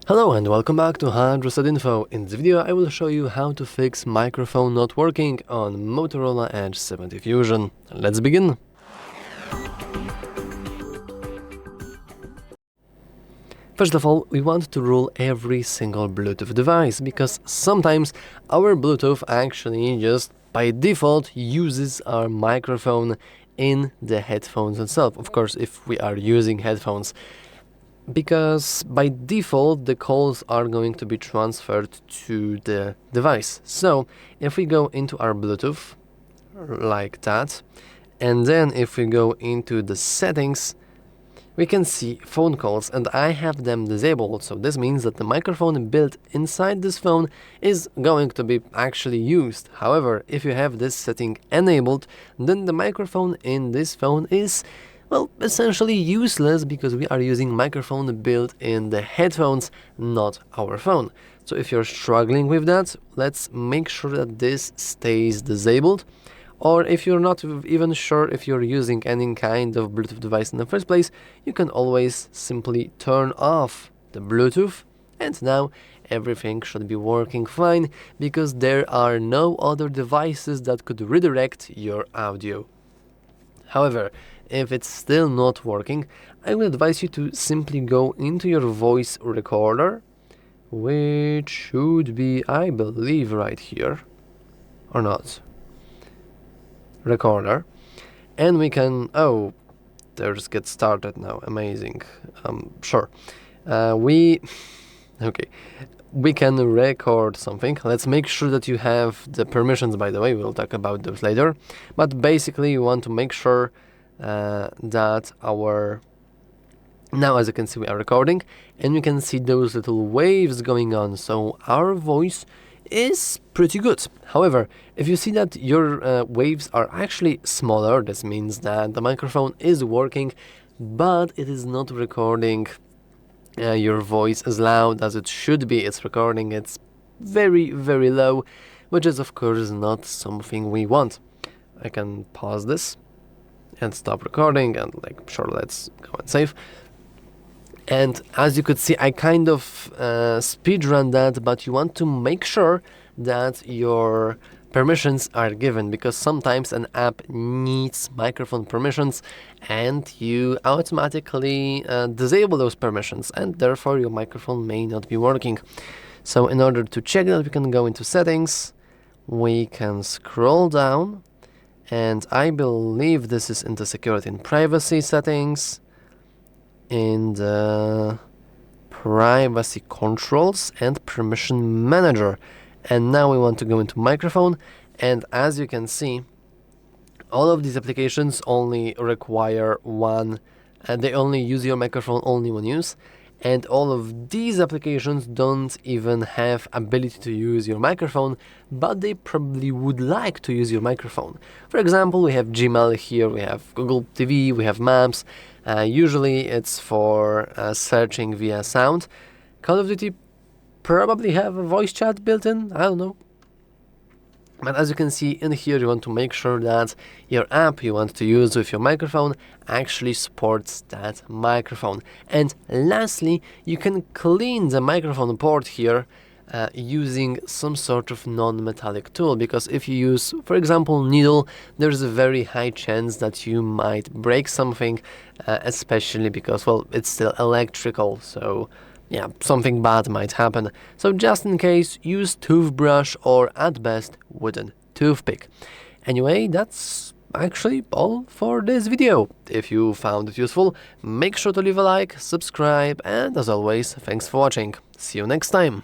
Hello and welcome back to HardReset.Info. In this video I will show you how to fix microphone not working on Motorola Edge 70 Fusion. Let's begin! First of all, we want to rule every single Bluetooth device, because sometimes our Bluetooth actually just by default uses our microphone in the headphones itself. Of course, if we are using headphones, because by default the calls are going to be transferred to the device. So if we go into our Bluetooth like that, and then if we go into the settings, we can see phone calls, and I have them disabled. So this means that the microphone built inside this phone is going to be actually used. However, if you have this setting enabled, then the microphone in this phone is, well, essentially useless, because we are using microphone built in the headphones, not our phone. So if you're struggling with that, let's make sure that this stays disabled. Or if you're not even sure if you're using any kind of Bluetooth device in the first place, you can always simply turn off the Bluetooth, and now everything should be working fine, because there are no other devices that could redirect your audio. However, if it's still not working, I would advise you to simply go into your voice recorder, which should be, I believe, right here, or not. Recorder, and we can, there's get started now, amazing. Sure, we can record something. Let's make sure that you have the permissions, by the way, we'll talk about those later, but basically you want to make sure that now, as you can see, we are recording, and we can see those little waves going on, so our voice is pretty good. However, if you see that your waves are actually smaller, this means that the microphone is working, but it is not recording your voice as loud as it should be. It's recording it's very, very low, which is of course not something we want. I can pause this and stop recording, and let's go and save. And as you could see, I kind of speed run that, but you want to make sure that your permissions are given, because sometimes an app needs microphone permissions and you automatically disable those permissions, and therefore your microphone may not be working. So in order to check that, we can go into settings, we can scroll down, and I believe this is in the security and privacy settings, in the privacy controls and permission manager, and now we want to go into microphone. And as you can see, all of these applications only require one, they only use your microphone only when used, and all of these applications don't even have ability to use your microphone, but they probably would like to use your microphone. For example, we have Gmail here, we have Google TV, we have Maps. Usually it's for searching via sound. Call of Duty probably have a voice chat built in, I don't know. But as you can see in here, you want to make sure that your app you want to use with your microphone actually supports that microphone. And lastly, you can clean the microphone port here using some sort of non-metallic tool, because if you use, for example, needle, there's a very high chance that you might break something, especially because, well, it's still electrical, so yeah, something bad might happen. So just in case, use toothbrush or at best wooden toothpick. Anyway, that's actually all for this video. If you found it useful, make sure to leave a like, subscribe, and as always, thanks for watching. See you next time.